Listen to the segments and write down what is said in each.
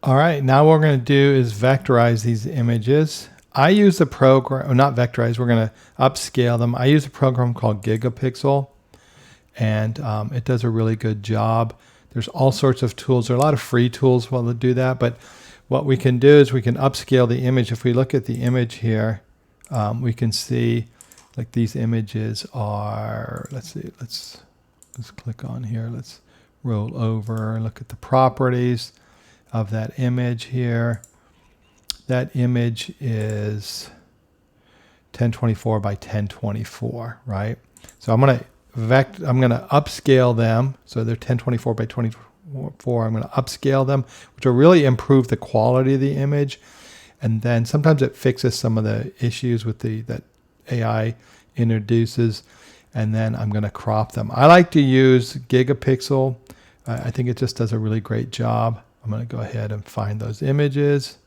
All right, now what we're going to do is vectorize these images. I use a program, not vectorize, we're going to upscale them. I use a program called Gigapixel, and it does a really good job. There's all sorts of tools. There are a lot of free tools that do that, but what we can do is we can upscale the image. If we look at the image here, we can see like these images are, let's see, let's click on here. Let's roll over and look at the properties of that image here. That image is 1024 by 1024, right? So I'm going to upscale them. So they're 1024 by 24. I'm going to upscale them, which will really improve the quality of the image. And then sometimes it fixes some of the issues with that AI introduces. And then I'm going to crop them. I like to use Gigapixel. I think it just does a really great job. I'm going to go ahead and find those images.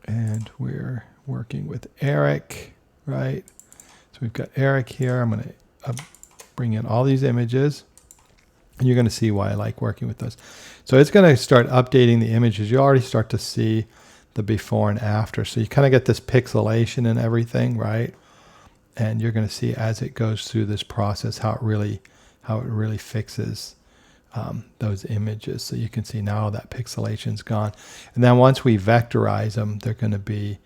And we're working with Eric, right? So we've got Eric here. I'm going to bring in all these images. And you're going to see why I like working with those. So it's going to start updating the images. You already start to see the before and after. So you kind of get this pixelation and everything, right? And you're going to see as it goes through this process how it really fixes those images. So you can see now that pixelation's gone. And then once we vectorize them, they're going to be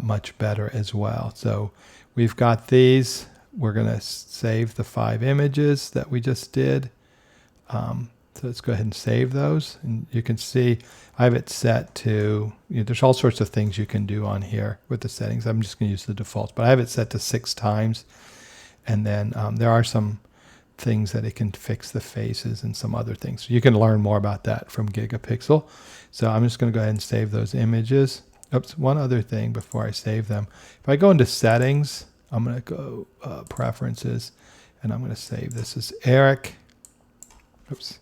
much better as well. So we've got these. We're going to save the 5 images that we just did. So let's go ahead and save those. And you can see I have it set to, there's all sorts of things you can do on here with the settings. I'm just going to use the defaults, but I have it set to 6 times. And then there are some things that it can fix the faces and some other things. You can learn more about that from Gigapixel. So I'm just going to go ahead and save those images. Oops, one other thing before I save them. If I go into settings, I'm going to go preferences, and I'm going to save this as Eric. Oops.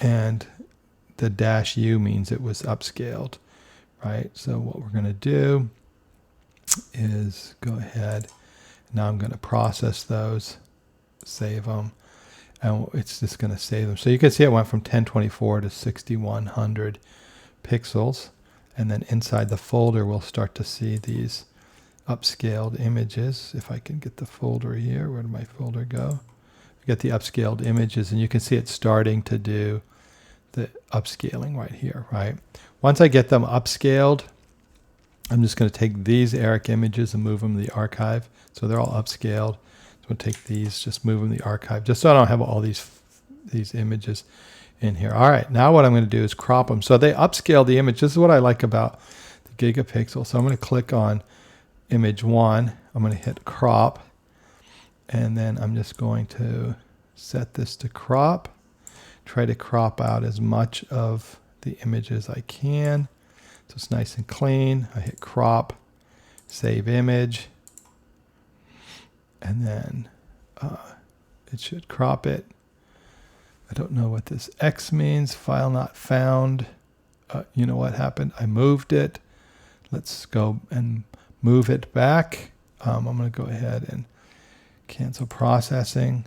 And the -U means it was upscaled, right? So what we're going to do is go ahead. Now I'm going to process those, save them, and it's just going to save them. So you can see it went from 1024 to 6100 pixels. And then inside the folder, we'll start to see these upscaled images. If I can get the folder here, where did my folder go? Get the upscaled images, and you can see it starting to do the upscaling right here, right? Once I get them upscaled, I'm just going to take these Eric images and move them to the archive. So they're all upscaled. So I'm going to take these, just move them to the archive, just so I don't have all these images in here. All right, now what I'm going to do is crop them. So they upscale the image. This is what I like about the Gigapixel. So I'm going to click on image 1. I'm going to hit crop. And then I'm just going to set this to crop. Try to crop out as much of the image as I can. So it's nice and clean. I hit crop, save image, and then it should crop it. I don't know what this X means, file not found. You know what happened? I moved it. Let's go and move it back. I'm going to go ahead and cancel processing.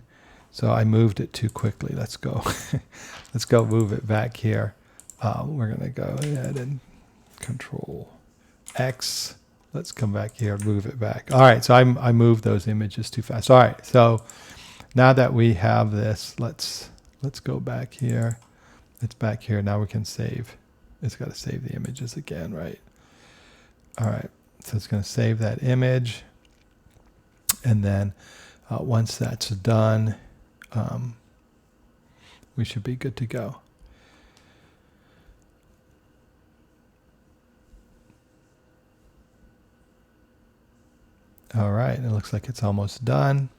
So I moved it too quickly. Let's go. Let's go move it back here. We're going to go ahead and Control X. Let's come back here and move it back. All right, so I moved those images too fast. All right, so now that we have this, let's go back here. It's back here. Now we can save. It's got to save the images again, right? All right, so it's going to save that image. And then once that's done, we should be good to go. All right, it looks like it's almost done.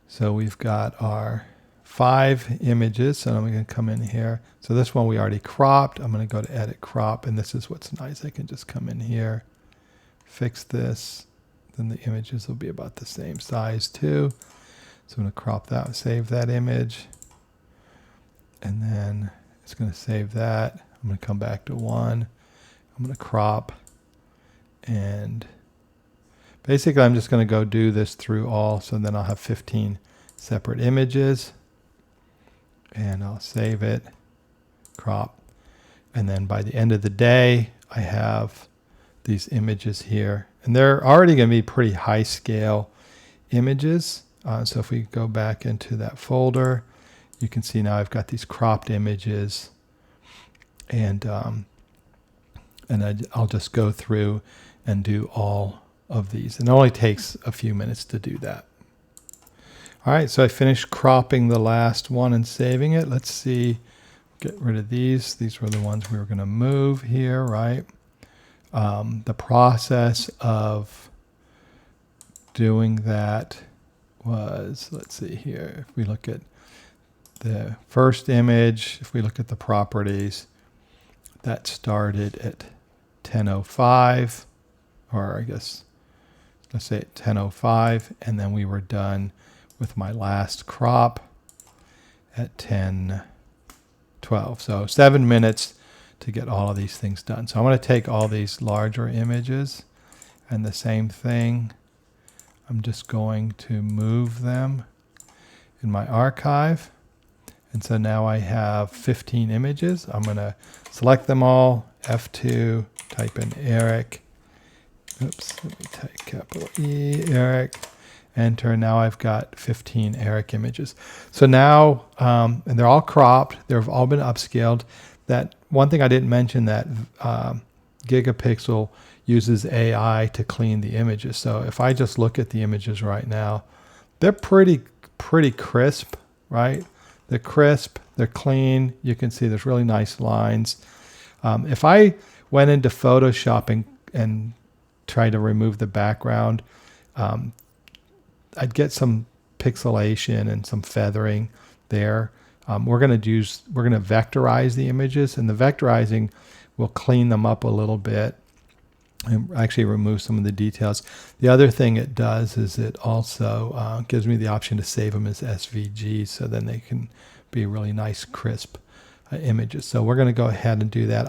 So we've got our 5 images. So I'm going to come in here. So this one we already cropped. I'm going to go to edit crop, and this is what's nice. I can just come in here, fix this. Then the images will be about the same size too. So I'm going to crop that, save that image. And then it's going to save that. I'm going to come back to 1. I'm going to crop, and basically I'm just going to go do this through all. So then I'll have 15 separate images. and I'll save it, crop. And then by the end of the day, I have these images here. And they're already going to be pretty high scale images. So if we go back into that folder, you can see now I've got these cropped images. And I'll just go through and do all of these. And it only takes a few minutes to do that. All right, so I finished cropping the last one and saving it. Let's see, get rid of these. These were the ones we were going to move here, right? The process of doing that was, let's see here, if we look at the first image, if we look at the properties, that started at 10:05, or I guess, let's say at 10:05, and then we were done with my last crop at 10:12. So 7 minutes to get all of these things done. So I'm going to take all these larger images and the same thing. I'm just going to move them in my archive. And so now I have 15 images. I'm going to select them all, F2, type in Eric. Oops, let me type capital E, Eric. Enter. Now I've got 15 Eric images. So now, and they're all cropped. They've all been upscaled. That one thing I didn't mention, that Gigapixel uses AI to clean the images. So if I just look at the images right now, they're pretty crisp, right? They're crisp, they're clean. You can see there's really nice lines. If I went into Photoshop and tried to remove the background, I'd get some pixelation and some feathering there. We're going to vectorize the images, and the vectorizing will clean them up a little bit and actually remove some of the details. The other thing it does is it also gives me the option to save them as SVGs, so then they can be really nice, crisp images. So we're going to go ahead and do that.